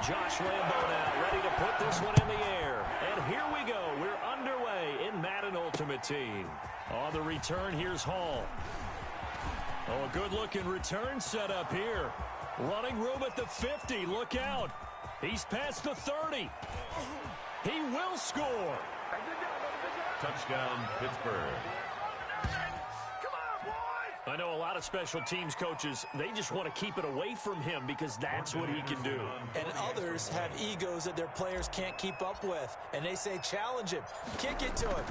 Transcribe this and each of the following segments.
Josh Lambo now ready to put this one in the air. And here we go. We're underway in Madden Ultimate Team. On the return, here's Hall. Oh, a good-looking return set up here. Running room at the 50. Look out. He's past the 30. He will score. Touchdown, Pittsburgh. I know a lot of special teams coaches, they just want to keep it away from him because that's what he can do. And others have egos that their players can't keep up with. And they say, challenge him. Kick it to him.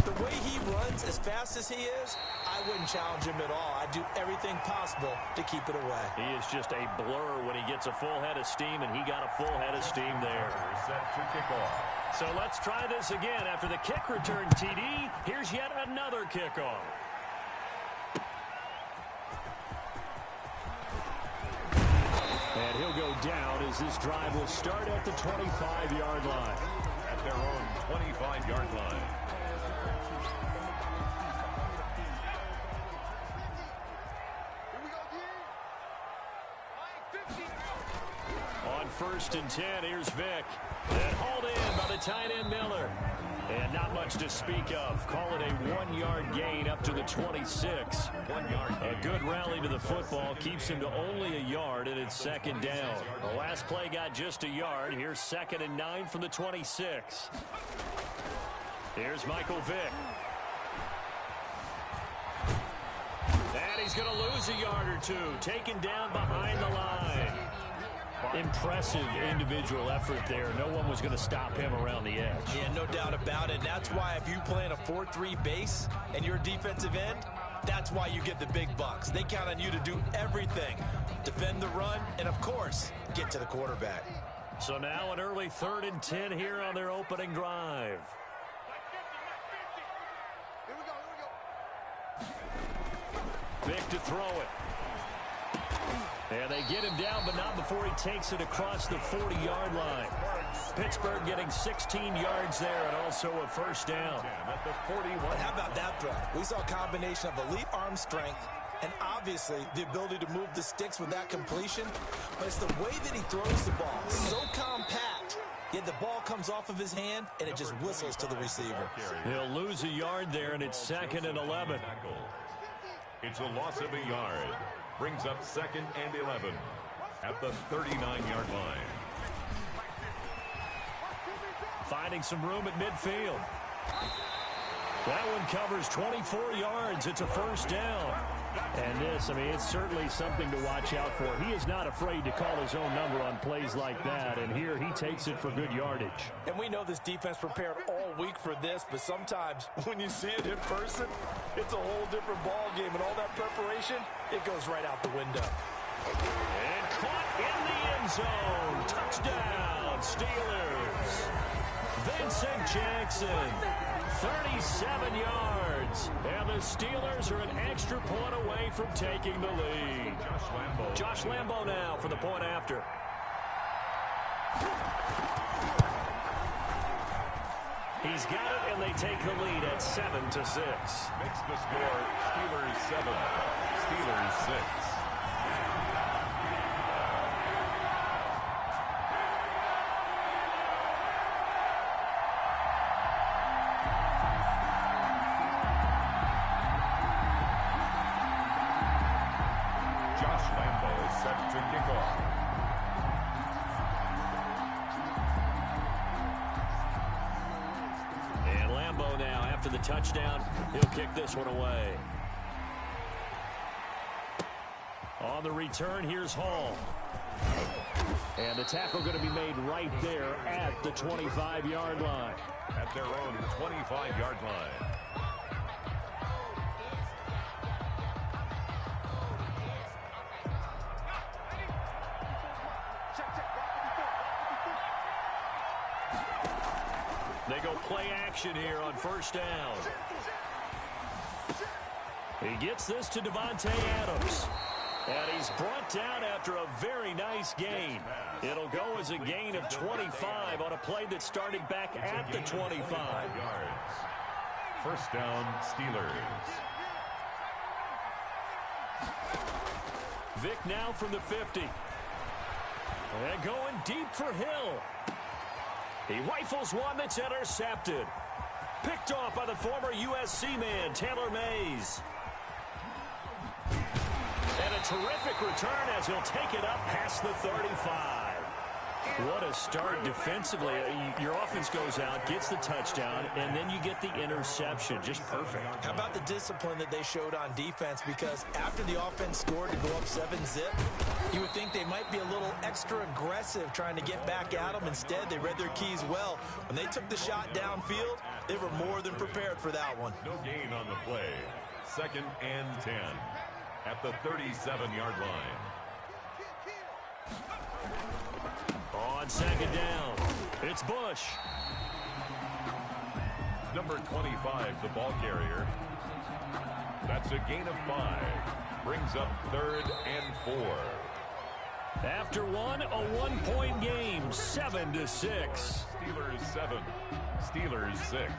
The way he runs as fast as he is, I wouldn't challenge him at all. I'd do everything possible to keep it away. He is just a blur when he gets a full head of steam, and he got a full head of steam there. Set to kick off. So let's try this again. After the kick return TD, here's yet another kickoff. And he'll go down as this drive will start at the 25-yard line. At their own 25-yard line. On 1st and 10, here's Vick. And hauled in by the tight end Miller. And not much to speak of. Call it a 1-yard gain up to the 26. 1 yard gain. A good rally to the football keeps him to only a yard, and it's 2nd down. The last play got just a yard. Here's 2nd and 9 from the 26. Here's Michael Vick. And he's going to lose a yard or two. Taken down behind the line. Impressive individual effort there. No one was going to stop him around the edge. Yeah, no doubt about it. That's why if you play in a 4-3 base and you're a defensive end, that's why you get the big bucks. They count on you to do everything. Defend the run and, of course, get to the quarterback. So now an early 3rd and 10 here on their opening drive. Vick to throw it. And they get him down, but not before he takes it across the 40-yard line. Pittsburgh getting 16 yards there and also a 1st down. At the 41. How about that throw? We saw a combination of elite arm strength and obviously the ability to move the sticks with that completion. But it's the way that he throws the ball. So compact. Yet the ball comes off of his hand and it just whistles to the receiver. He'll lose a yard there, and it's 2nd and 11. It's a loss of a yard. Brings up 2nd and 11 at the 39-yard line. Finding some room at midfield. That one covers 24 yards. It's a 1st down. And this, I mean, it's certainly something to watch out for. He is not afraid to call his own number on plays like that. And here he takes it for good yardage. And we know this defense prepared all week for this, but sometimes when you see it in person, it's a whole different ball game. And all that preparation, it goes right out the window. And caught in the end zone. Touchdown, Steelers. Vincent Jackson, 37 yards. And the Steelers are an extra point away from taking the lead. Josh Lambo now for the point after. He's got it, and they take the lead at 7-6. Makes the score Steelers 7, Steelers 6. After the touchdown, he'll kick this one away. On the return, here's Hall. And the tackle going to be made right there at the 25-yard line. At their own 25-yard line. They go play action here on 1st down. He gets this to Devontae Adams. And he's brought down after a very nice gain. It'll go as a gain of 25 on a play that started back at the 25. 1st down, Steelers. Vick now from the 50. And going deep for Hill. He rifles one that's intercepted. Picked off by the former USC man, Taylor Mays. And a terrific return as he'll take it up past the 35. What a start defensively. Your offense goes out, gets the touchdown, and then you get the interception. Just perfect. How about the discipline that they showed on defense? Because after the offense scored to go up 7-zip, you would think they might be a little extra aggressive trying to get back at them. Instead, they read their keys well. When they took the shot downfield, they were more than prepared for that one. No gain on the play. 2nd and 10 at the 37-yard line. On 2nd down, it's Bush. Number 25, the ball carrier. That's a gain of 5. Brings up 3rd and 4. After one, a 1-point game, 7-6. Steelers 7, Steelers 6.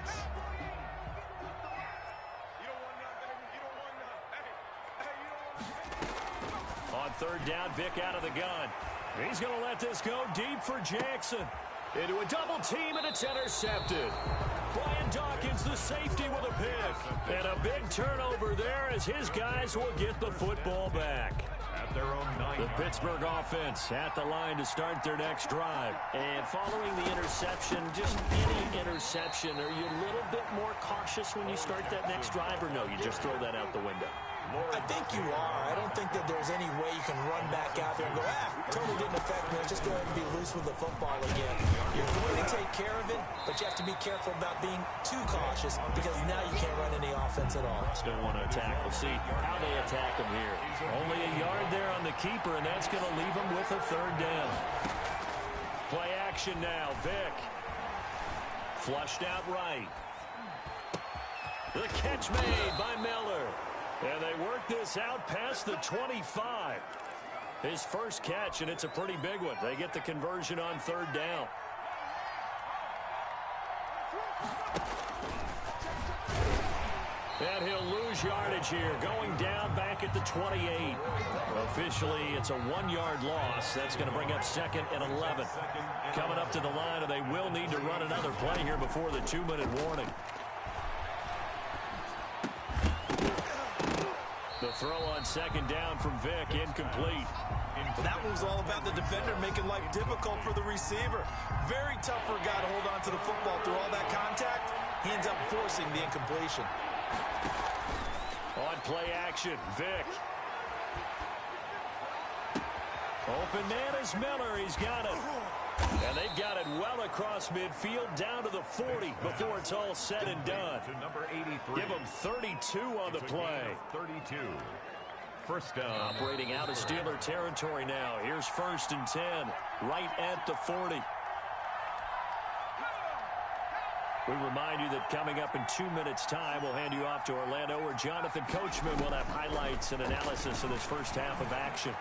On 3rd down, Vic out of the gun. He's going to let this go deep for Jackson. Into a double team, and it's intercepted. Brian Dawkins, the safety, with a pick. And a big turnover there as his guys will get the football back. At their own 9. The Pittsburgh offense at the line to start their next drive. And following the interception, just any interception, are you a little bit more cautious when you start that next drive, or no, you just throw that out the window? I think you are. I don't think that there's any way you can run back out there and go, totally didn't affect me. Let's just go ahead and be loose with the football again. You're going to take care of it, but you have to be careful about being too cautious because now you can't run any offense at all. Still want to attack. We'll see how they attack him here. Only a yard there on the keeper, and that's going to leave him with a 3rd down. Play action now. Vic. Flushed out right. The catch made by Miller. And they work this out past the 25. His first catch, and it's a pretty big one. They get the conversion on 3rd down. And he'll lose yardage here, going down back at the 28. Officially, it's a 1-yard loss. That's going to bring up 2nd and 11. Coming up to the line, and they will need to run another play here before the 2-minute warning. The throw on 2nd down from Vic, incomplete. That was all about the defender making life difficult for the receiver. Very tough for a guy to hold on to the football through all that contact. He ends up forcing the incompletion. On play action, Vic. Open man is Miller. He's got it. And they've got it well across midfield down to the 40 before it's all said and done. To number 83. Give them 32 on the play. 32. First down. Operating out of Steeler territory now. Here's 1st and 10, right at the 40. We remind you that coming up in 2 minutes' time, we'll hand you off to Orlando, where Jonathan Coachman will have highlights and analysis of this first half of action.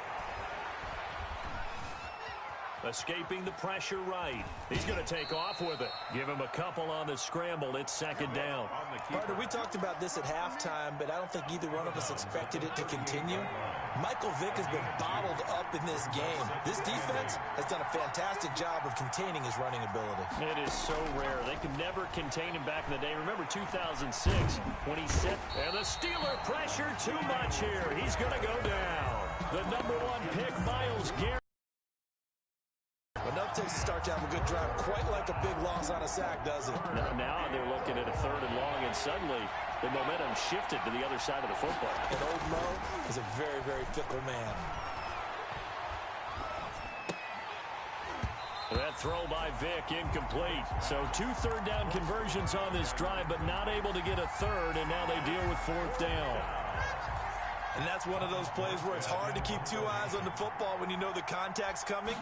Escaping the pressure right. He's going to take off with it. Give him a couple on the scramble. It's 2nd down. Partner, we talked about this at halftime, but I don't think either one of us expected it to continue. Michael Vick has been bottled up in this game. This defense has done a fantastic job of containing his running ability. It is so rare. They could never contain him back in the day. Remember 2006 when he set, and the Steeler pressure too much here. He's going to go down. The number 1 pick, Myles Garrett. Enough takes to start to have a good drive. Quite like a big loss on a sack, does it? Now they're looking at a 3rd and long, and suddenly the momentum shifted to the other side of the football. And old Mo is a very, very fickle man. That throw by Vic, incomplete. So 2 3rd down conversions on this drive, but not able to get a 3rd, and now they deal with 4th down. And that's one of those plays where it's hard to keep 2 eyes on the football when you know the contact's coming,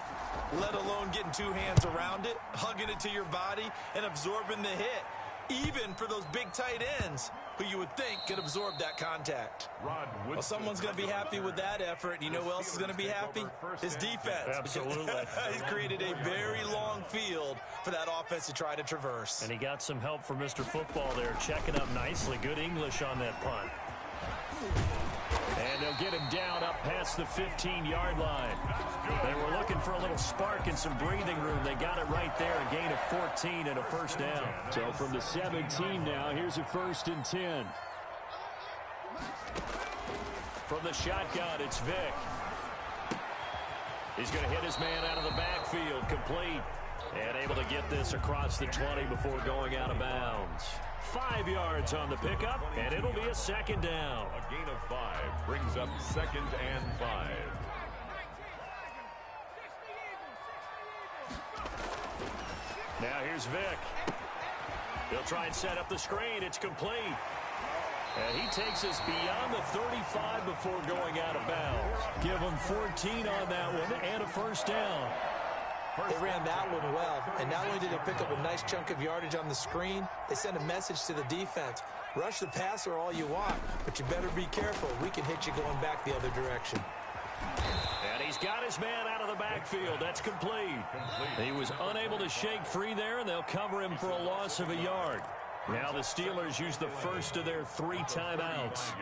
let alone getting 2 hands around it, hugging it to your body, and absorbing the hit. Even for those big tight ends who you would think could absorb that contact. Well, someone's going to be happy with that effort. And you know who else is going to be happy? His defense. Absolutely. He's created a very long field for that offense to try to traverse. And he got some help from Mr. Football there, checking up nicely. Good English on that punt. And they'll get him down up past the 15-yard line. They were looking for for a little spark and some breathing room. They got it right there, a gain of 14 and a first down. So from the 17 now, here's a 1st and 10. From the shotgun, it's Vick. He's going to hit his man out of the backfield, complete. And able to get this across the 20 before going out of bounds. 5 yards on the pickup, and it'll be a second down. A gain of 5 brings up 2nd and 5. Now here's Vick. He'll try and set up the screen. It's complete. And he takes us beyond the 35 before going out of bounds. Give him 14 on that one and a first down. They ran that one well, and not only did they pick up a nice chunk of yardage on the screen, they sent a message to the defense. Rush the passer all you want, but you better be careful. We can hit you going back the other direction. And he's got his man out of the backfield. That's complete. He was unable to shake free there, and they'll cover him for a loss of a yard. Now the Steelers use the first of their 3 timeouts,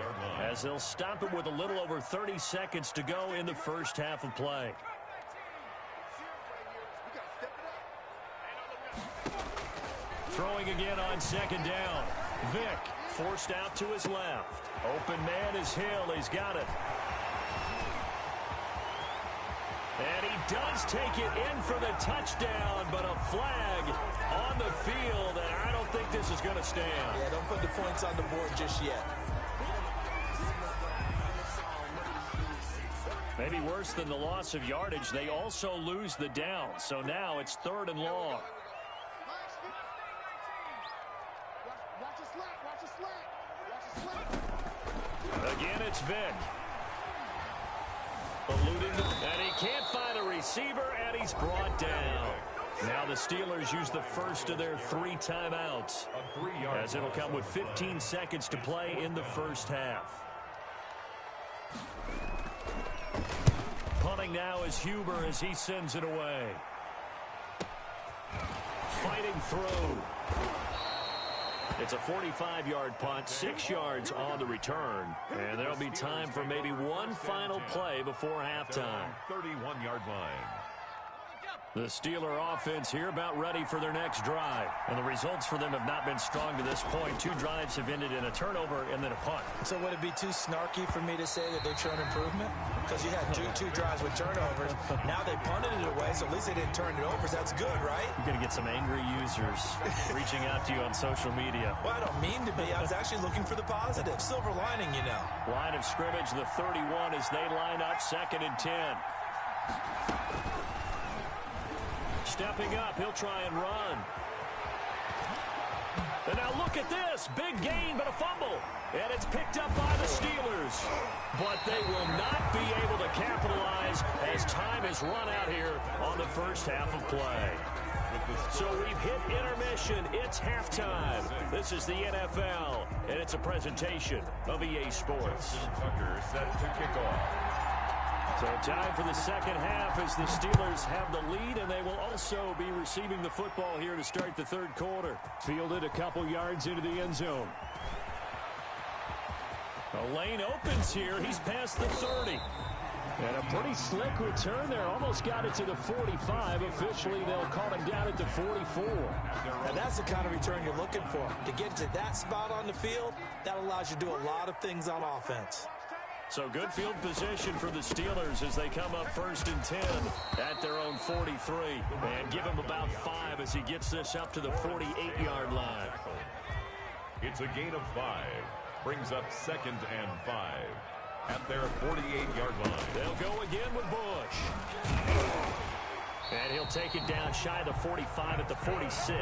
as they'll stop it with a little over 30 seconds to go in the first half of play. Throwing again on second down. Vick forced out to his left. Open man is Hill. He's got it. And he does take it in for the touchdown, but a flag on the field, and I don't think this is going to stand. Yeah, don't put the points on the board just yet. Maybe worse than the loss of yardage, they also lose the down. So now it's 3rd and long. Again, it's Vick. Eluding, and he can't find a receiver, and he's brought down. Now the Steelers use the first of their 3 timeouts, as it'll come with 15 seconds to play in the first half. Punting now is Huber as he sends it away. Fighting through. It's a 45-yard punt, 6 yards on the return. And there'll be time for maybe one final play before halftime. 31-yard line. The Steeler offense here about ready for their next drive. And the results for them have not been strong to this point. 2 drives have ended in a turnover and then a punt. So would it be too snarky for me to say that they've shown improvement? Because you had two drives with turnovers. Now they punted it away, so at least they didn't turn it over. So that's good, right? You're going to get some angry users reaching out to you on social media. Well, I don't mean to be. I was actually looking for the positive. Silver lining, you know. Line of scrimmage, the 31 as they line up, 2nd and 10. Stepping up, he'll try and run. And now look at this. Big gain, but a fumble. And it's picked up by the Steelers. But they will not be able to capitalize as time is run out here on the first half of play. So we've hit intermission. It's halftime. This is the NFL, and it's a presentation of EA Sports. Tucker set to kick off. So time for the second half as the Steelers have the lead, and they will also be receiving the football here to start the 3rd quarter. Fielded a couple yards into the end zone. The lane opens here. He's past the 30. And a pretty slick return there. Almost got it to the 45. Officially, they'll call him down at the 44. And that's the kind of return you're looking for. To get to that spot on the field, that allows you to do a lot of things on offense. So good field position for the Steelers as they come up 1st and 10 at their own 43. And give him about 5 as he gets this up to the 48-yard line. It's a gain of 5. Brings up 2nd and 5 at their 48-yard line. They'll go again with Bush. And he'll take it down shy of the 45 at the 46.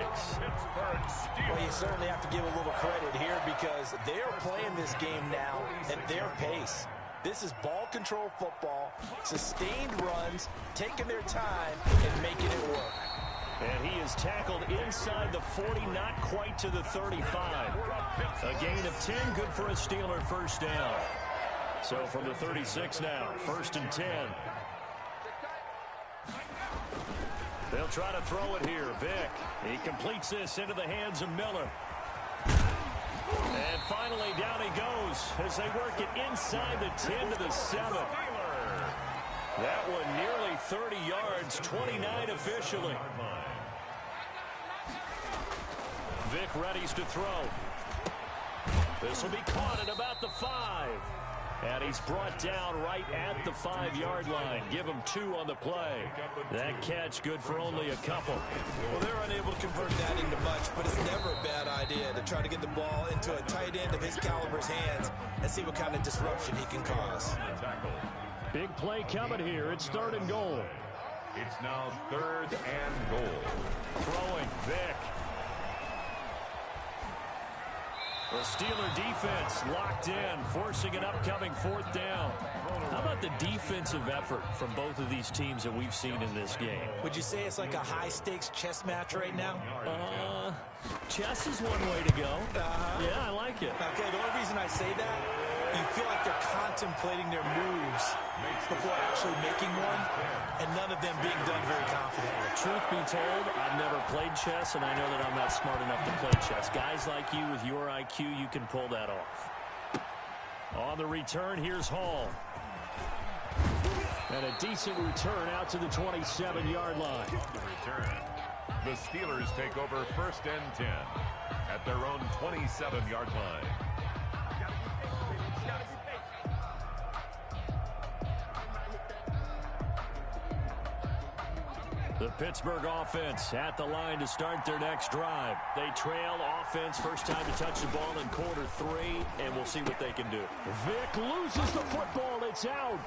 Well, you certainly have to give a little credit here because they're playing this game now at their pace. This is ball control football, sustained runs, taking their time and making it work. And he is tackled inside the 40, not quite to the 35. A gain of 10, good for a Steeler first down. So from the 36 now, 1st and 10. They'll try to throw it here. Vick, he completes this into the hands of Miller. And finally, down he goes as they work it inside the 10 to the 7. That one nearly 30 yards, 29 officially. Vic readies to throw. This will be caught at about the 5. And he's brought down right at the 5-yard line. Give him 2 on the play. That catch good for only a couple. Well, they're unable to convert that into much, but it's never a bad idea to try to get the ball into a tight end of his caliber's hands and see what kind of disruption he can cause. Big play coming here. It's 3rd and goal. It's now 3rd and goal. Throwing, Vic. The Steeler defense locked in, forcing an upcoming 4th down. How about the defensive effort from both of these teams that we've seen in this game? Would you say it's like a high-stakes chess match right now? Chess is one way to go. Yeah, I like it. Okay, the only reason I say that, you feel like they're contemplating their moves before actually making one, and none of them being done very confidently. Truth be told, I've never played chess, and I know that I'm not smart enough to play chess. Guys like you with your IQ, you can pull that off. On the return, here's Hall. And a decent return out to the 27-yard line. The Steelers take over 1st and 10 at their own 27-yard line. The Pittsburgh offense at the line to start their next drive. They trail offense, first time to touch the ball in quarter 3, and we'll see what they can do. Vic loses the football. It's out.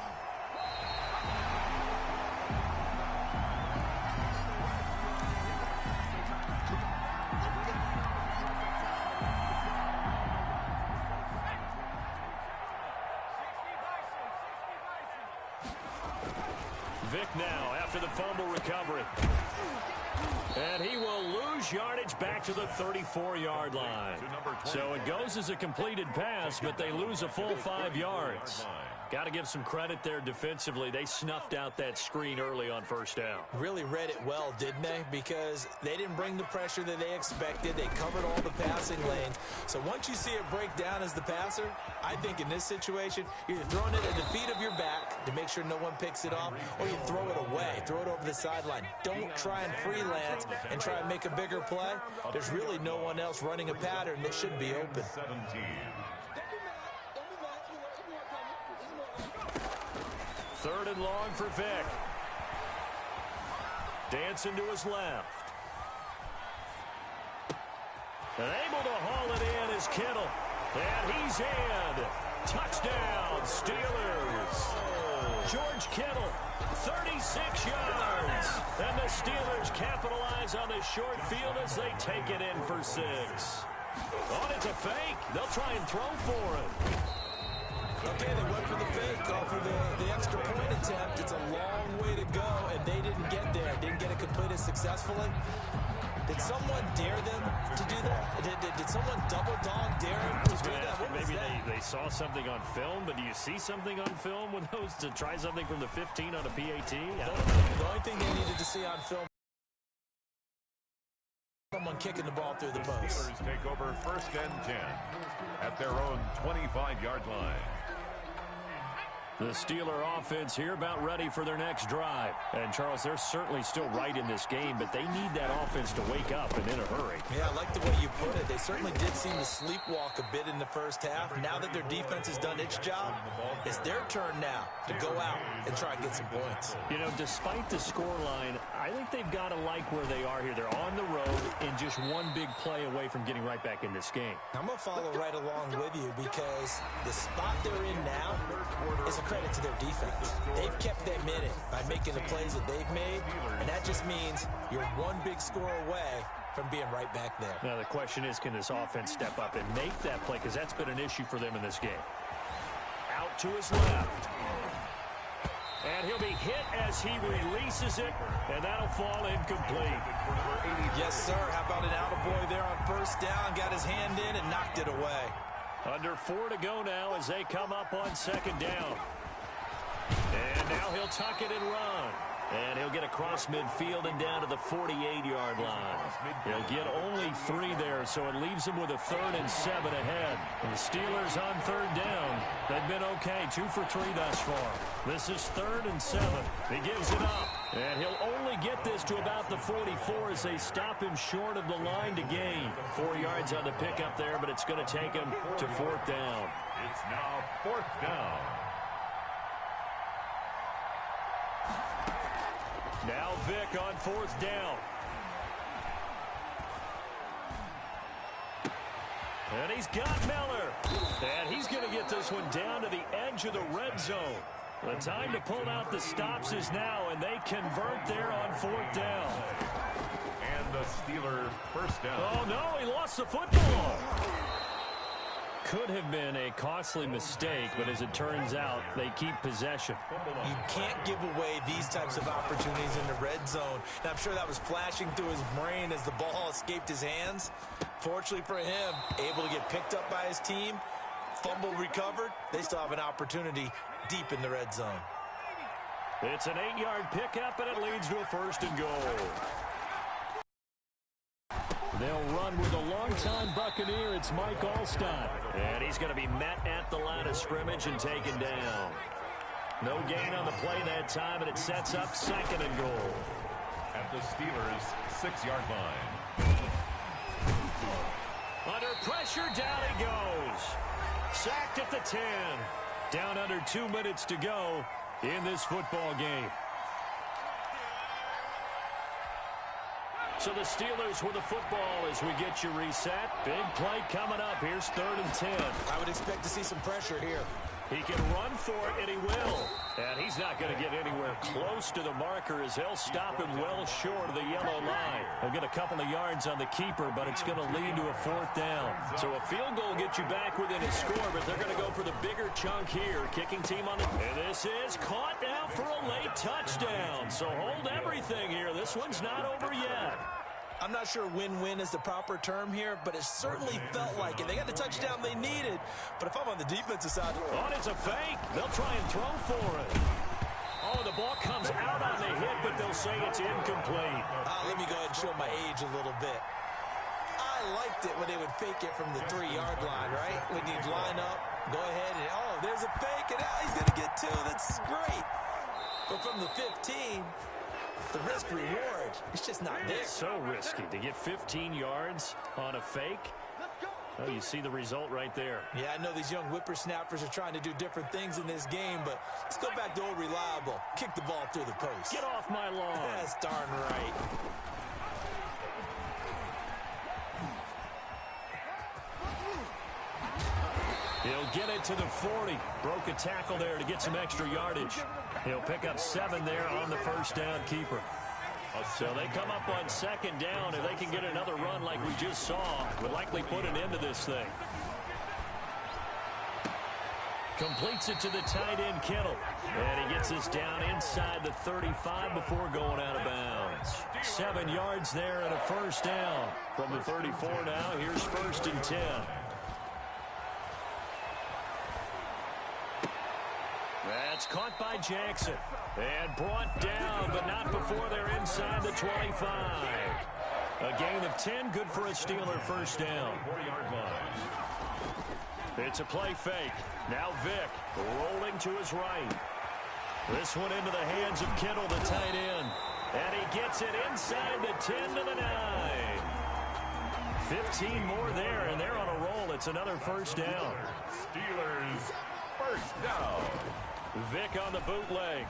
Vic now after the fumble recovery. And he will lose yardage back to the 34-yard line. So it goes as a completed pass, but they lose a full 5 yards. Got to give some credit there defensively. They snuffed out that screen early on 1st down. Really read it well, didn't they? Because they didn't bring the pressure that they expected. They covered all the passing lanes. So once you see it break down as the passer, I think in this situation, you're throwing it at the feet of your back to make sure no one picks it off, or you throw it away, throw it over the sideline. Don't try and freelance and try and make a bigger play. There's really no one else running a pattern that should be open. 17. 3rd and long for Vic. Dancing to his left. And able to haul it in is Kittle. And he's in. Touchdown, Steelers. George Kittle, 36 yards. And the Steelers capitalize on the short field as they take it in for 6. Oh, it's a fake. They'll try and throw for it. Okay, they went for the fake off of the extra point attempt. It's a long way to go, and they didn't get there. Didn't get it completed successfully. Did someone dare them to do that? Did someone double dog dare them to do that? Maybe they saw something on film, but do you see something on film with those to try something from the 15 on a PAT? The only thing they needed to see on film, someone kicking the ball through the post. Steelers take over 1st and 10 at their own 25-yard line. The Steeler offense here about ready for their next drive. And, Charles, they're certainly still right in this game, but they need that offense to wake up and in a hurry. Yeah, I like the way you put it. They certainly did seem to sleepwalk a bit in the 1st half. Now that their defense has done its job, it's their turn now to go out and try and get some points. You know, despite the scoreline, I think they've got to like where they are here. They're on the road and just one big play away from getting right back in this game. I'm going to follow right along with you because the spot they're in now is a credit to their defense. They've kept them in it by making the plays that they've made, and that just means you're one big score away from being right back there. Now, the question is, can this offense step up and make that play? Because that's been an issue for them in this game. Out to his left. And he'll be hit as he releases it, and that'll fall incomplete. Yes, sir. How about an attaboy there on 1st down? Got his hand in and knocked it away. Under 4 to go now as they come up on 2nd down. And now he'll tuck it and run. And he'll get across midfield and down to the 48-yard line. He'll get only 3 there, so it leaves him with a 3rd and 7 ahead. And the Steelers on 3rd down. They've been okay, 2 for 3 thus far. This is 3rd and 7. He gives it up, and he'll only get this to about the 44 as they stop him short of the line to gain. 4 yards on the pickup there, but it's going to take him to 4th down. It's now 4th down. Now Vick on 4th down. And he's got Miller. And he's going to get this one down to the edge of the red zone. The time to pull out the stops is now, and they convert there on 4th down. And the Steelers first down. Oh, no, he lost the football. Could have been a costly mistake, but as it turns out, they keep possession. You can't give away these types of opportunities in the red zone. And I'm sure that was flashing through his brain as the ball escaped his hands. Fortunately for him, able to get picked up by his team, fumble recovered. They still have an opportunity deep in the red zone. It's an 8-yard pickup, and it leads to a 1st and goal. They'll run with a longtime Buccaneer. It's Mike Alstott. And he's going to be met at the line of scrimmage and taken down. No gain on the play that time, and it sets up 2nd and goal. At the Steelers' 6-yard line. Under pressure, down he goes. Sacked at the 10. Down under 2 minutes to go in this football game. So the Steelers with the football as we get you reset. Big play coming up. Here's 3rd and 10. I would expect to see some pressure here. He can run for it, and he will. And he's not going to get anywhere close to the marker as they'll stop him well short of the yellow line. He'll get a couple of yards on the keeper, but it's going to lead to a 4th down. So a field goal gets you back within a score, but they're going to go for the bigger chunk here. Kicking team on the... And this is caught now for a late touchdown. So hold everything here. This one's not over yet. I'm not sure win-win is the proper term here, but it certainly felt like it. They got the touchdown they needed, but if I'm on the defensive side... Oh, it's a fake. They'll try and throw for it. Oh, the ball comes out on the hit, but they'll say it's incomplete. Let me go ahead and show my age a little bit. I liked it when they would fake it from the 3-yard line, right? When you'd line up, go ahead, and oh, there's a fake, and now he's going to get 2. That's great. But from the 15... the risk-reward, it's just not there. It's so risky to get 15 yards on a fake. Oh, you see the result right there. Yeah, I know these young whippersnappers are trying to do different things in this game, but let's go back to old reliable. Kick the ball through the post. Get off my lawn. That's darn right. He'll get it to the 40. Broke a tackle there to get some extra yardage. He'll pick up 7 there on the 1st down keeper. So they come up on 2nd down. If they can get another run like we just saw, would likely put an end to this thing. Completes it to the tight end, Kittle. And he gets this down inside the 35 before going out of bounds. 7 yards there and a 1st down. From the 34 now, here's 1st and 10. That's caught by Jackson. And brought down, but not before they're inside the 25. A gain of 10, good for a Steeler 1st down. 40-yard line. It's a play fake. Now Vick rolling to his right. This one into the hands of Kittle, the tight end. And he gets it inside the 10 to the 9. 15 more there, and they're on a roll. It's another 1st down. Steelers first down. Vick on the bootleg.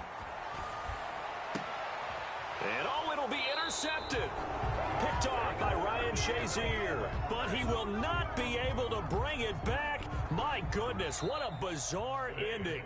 And oh, it'll be intercepted. Picked off by Ryan Shazier. But he will not be able to bring it back. My goodness, what a bizarre ending.